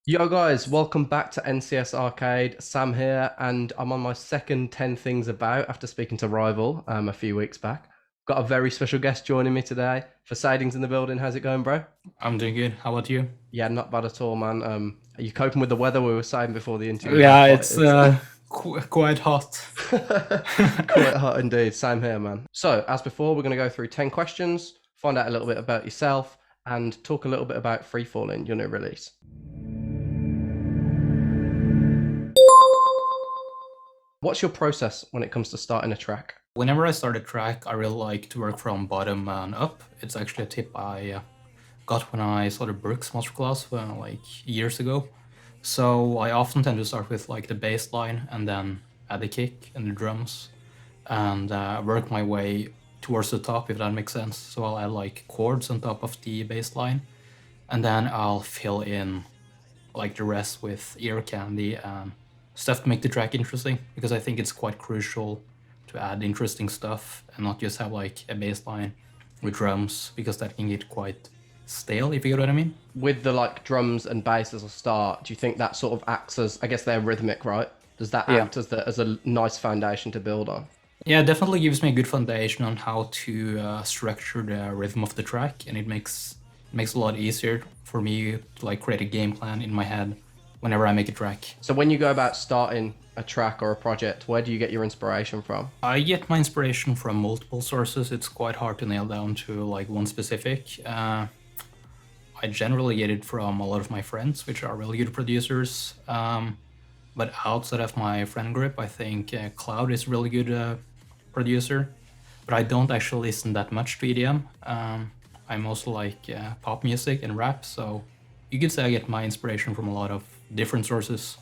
Yo guys, welcome back to NCS Arcade. Sam here, and I'm on my second 10 things about after speaking to Rival a few weeks back. Got a very special guest joining me today. Facading's in the building. How's it going, bro? I'm doing good. How about you? Yeah, not bad at all, man. Are you coping with the weather? We were saying before the interview how Yeah, hot it's it is. quite hot. Quite hot indeed. Same here, man. So, as before, we're going to go through 10 questions, find out a little bit about yourself, and talk a little bit about Freefalling, your new release. What's your process when it comes to starting a track? Whenever I start a track, I really like to work from bottom and up. It's actually a tip I got when I saw the Brooks masterclass like years ago. So I often tend to start with like the bass line and then add the kick and the drums and work my way towards the top, if that makes sense. So I'll add like chords on top of the bass line and then I'll fill in like the rest with ear candy and stuff to make the track interesting, because I think it's quite crucial to add interesting stuff and not just have like a bass line with drums, because that can get quite stale, if you get what I mean. With the like drums and bass as a start, do you think that sort of acts as, I guess they're rhythmic, right? Does that Yeah. act as a nice foundation to build on? Yeah, it definitely gives me a good foundation on how to structure the rhythm of the track, and it makes a lot easier for me to like create a game plan in my head whenever I make a track. So when you go about starting a track or a project, where do you get your inspiration from? I get my inspiration from multiple sources. It's quite hard to nail down to like one specific. I generally get it from a lot of my friends, which are really good producers. But outside of my friend group, I think Cloud is a really good producer. But I don't actually listen that much to EDM. I mostly like pop music and rap, so you could say I get my inspiration from a lot of different sources.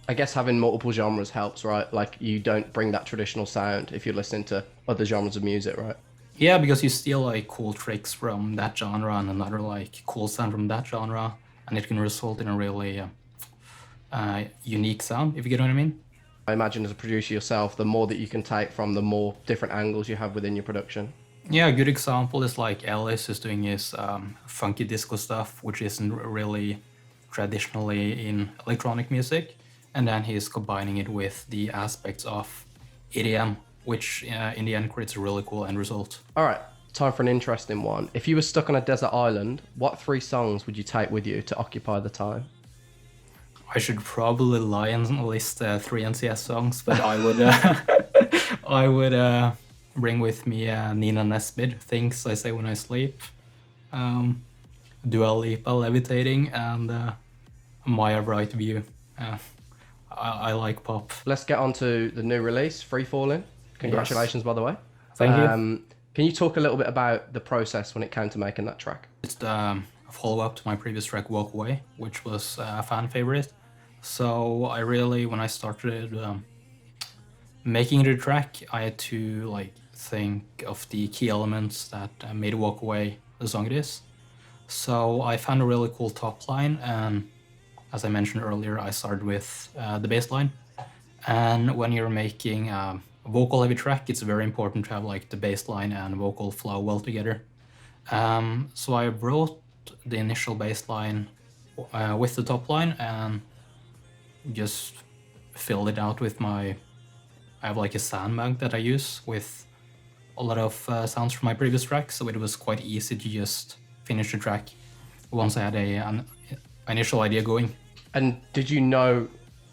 I guess having multiple genres helps, right? Like you don't bring that traditional sound if you're listening to other genres of music, right? Yeah, because you steal like cool tricks from that genre and another like cool sound from that genre, and it can result in a really unique sound, if you get what I mean. I imagine as a producer yourself, the more that you can take from, the more different angles you have within your production. Yeah, a good example is like Ellis is doing his funky disco stuff, which isn't really traditionally in electronic music, and then he's combining it with the aspects of EDM, which in the end creates a really cool end result. All right, time for an interesting one. If you were stuck on a desert island, what three songs would you take with you to occupy the time? I should probably lie and list three NCS songs, but I would I would bring with me Nina Nesbitt, Things I Say When I Sleep, Dua Lipa, Levitating, and Maya Bright View. I like pop. Let's get on to the new release, Freefalling. Congratulations, by the way. Thank you. Can you talk a little bit about the process when it came to making that track? It's the follow-up to my previous track, Walk Away, which was a fan favorite. So I really, when I started making the track, I had to like think of the key elements that made Walk Away the song it is. So I found a really cool top line, and as I mentioned earlier, I started with the bass line. And when you're making a vocal heavy track, it's very important to have like the bass line and vocal flow well together. So I wrote the initial bass line with the top line and just filled it out with I have like a sandbank that I use with a lot of sounds from my previous track, so it was quite easy to just finish the track once I had an initial idea going. And did you know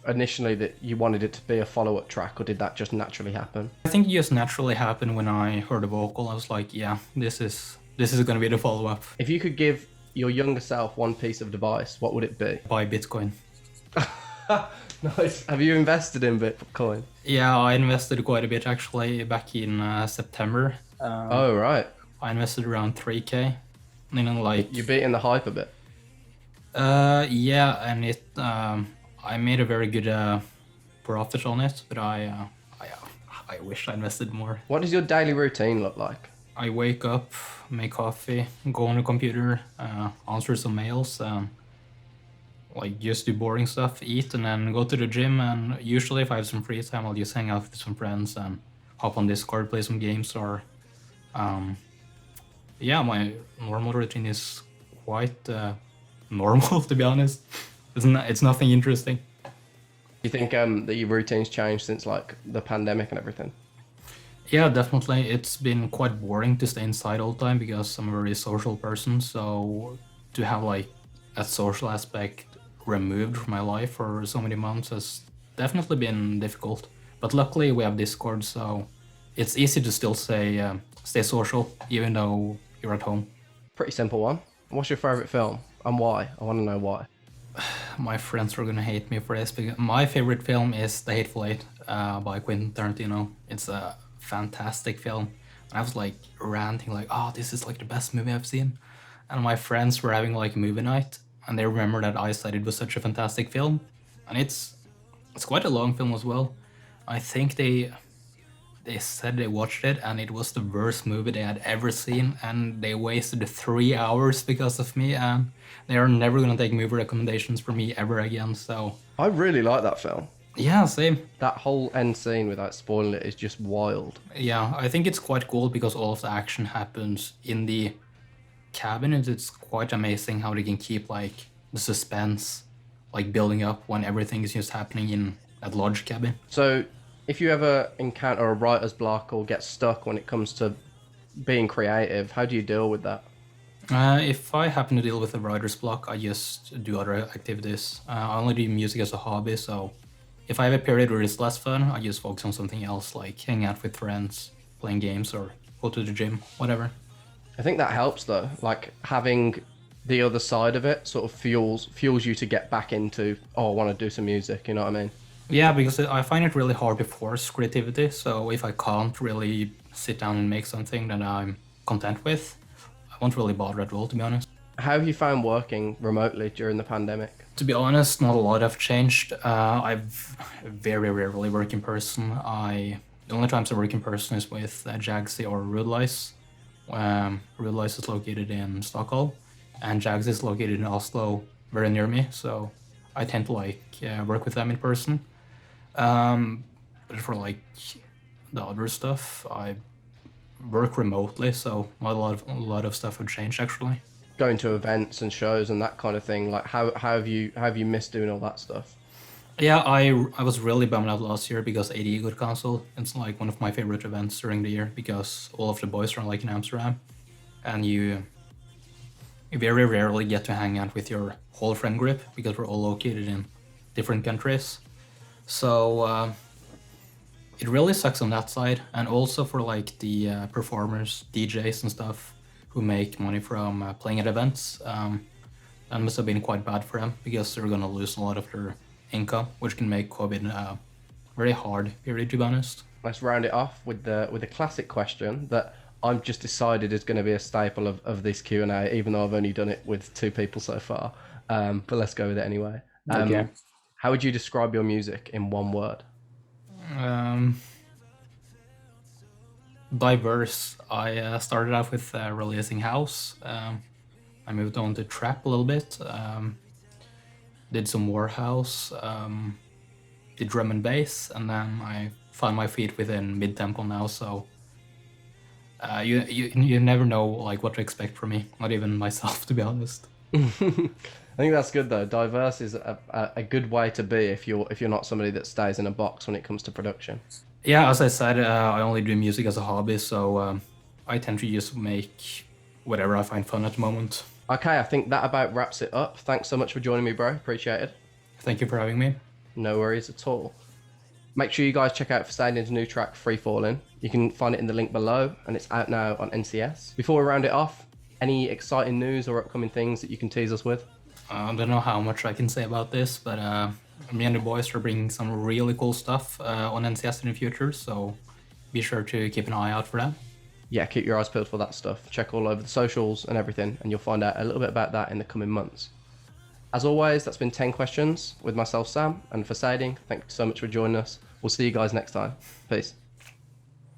initially that you wanted it to be a follow-up track, or did that just naturally happen? I think it just naturally happened when I heard the vocal. I was like, yeah, this is gonna be the follow-up. If you could give your younger self one piece of advice, what would it be? Buy Bitcoin. Nice. Have you invested in Bitcoin? Yeah, I invested quite a bit actually back in September. Oh, right. I invested around 3K. And then like You're beating the hype a bit. yeah, and I made a very good profit on it, but I wish I invested more. What does your daily routine look like? I wake up, make coffee, go on the computer, answer some mails, like just do boring stuff, eat, and then go to the gym. And usually if I have some free time, I'll just hang out with some friends and hop on Discord, play some games, or yeah, my normal routine is quite normal, to be honest. It's nothing interesting. You think that your routines changed since like the pandemic and everything? Yeah, definitely. It's been quite boring to stay inside all the time because I'm a very social person. So to have like a social aspect removed from my life for so many months has definitely been difficult. But luckily we have Discord, so it's easy to still stay social even though you're at home. Pretty simple one. What's your favorite film and why? I want to know why. My friends are gonna hate me for this because my favorite film is The Hateful Eight by Quentin Tarantino. It's a fantastic film. I was like ranting like, "Oh, this is like the best movie I've seen," and my friends were having like movie night, and they remember that I said it was such a fantastic film, and it's quite a long film as well. I think they said they watched it and it was the worst movie they had ever seen, and they wasted 3 hours because of me, and they are never gonna take movie recommendations from me ever again. So I really like that film. yeah, same. That whole end scene without spoiling it is just wild. Yeah, I think it's quite cool because all of the action happens in the cabin, and it's quite amazing how they can keep like the suspense like building up when everything is just happening in that large cabin. So, if you ever encounter a writer's block or get stuck when it comes to being creative, how do you deal with that? If I happen to deal with a writer's block, I just do other activities. I only do music as a hobby, so if I have a period where it's less fun, I just focus on something else, like hang out with friends, playing games, or go to the gym, whatever. I think that helps though. Like having the other side of it sort of fuels you to get back into, oh, I want to do some music, you know what I mean? Yeah, because I find it really hard to force creativity, so if I can't really sit down and make something that I'm content with, I won't really bother at all, to be honest. How have you found working remotely during the pandemic? To be honest, not a lot have changed. I've very rarely work in person. The only times I work in person is with Jagsy or Rudlice. Rudlice is located in Stockholm, and Jagsy is located in Oslo, very near me. So I tend to work with them in person. But for like the other stuff, I work remotely, so not a lot of stuff have changed actually. Going to events and shows and that kind of thing. Like how have you missed doing all that stuff? Yeah, I was really bummed out last year because AD got cancelled. It's like one of my favorite events during the year because all of the boys are like in Amsterdam, and you very rarely get to hang out with your whole friend group because we're all located in different countries. So it really sucks on that side, and also for like the performers, DJs, and stuff who make money from playing at events. That must have been quite bad for them because they're gonna lose a lot of their income, which can make COVID very hard period, to be honest. Let's round it off with the classic question that I've just decided is going to be a staple of this Q&A, even though I've only done it with two people so far. But let's go with it anyway. Okay. How would you describe your music in one word? Diverse. I started off with releasing house. I moved on to trap a little bit. Did some more house. Did drum and bass, and then I found my feet within mid tempo now. So you never know like what to expect from me. Not even myself, to be honest. I think that's good though. Diverse is a good way to be if you're not somebody that stays in a box when it comes to production. Yeah, as I said, I only do music as a hobby, so I tend to just make whatever I find fun at the moment. Okay, I think that about wraps it up. Thanks so much for joining me, bro. Appreciate it. Thank you for having me. No worries at all. Make sure you guys check out Facading's new track, Freefalling. You can find it in the link below, and it's out now on NCS. Before we round it off, any exciting news or upcoming things that you can tease us with? I don't know how much I can say about this, but me and the boys are bringing some really cool stuff on NCS in the future, so be sure to keep an eye out for that. Yeah, keep your eyes peeled for that stuff. Check all over the socials and everything, and you'll find out a little bit about that in the coming months. As always, that's been 10 questions with myself, Sam, and Facading. Thank you so much for joining us. We'll see you guys next time. Peace.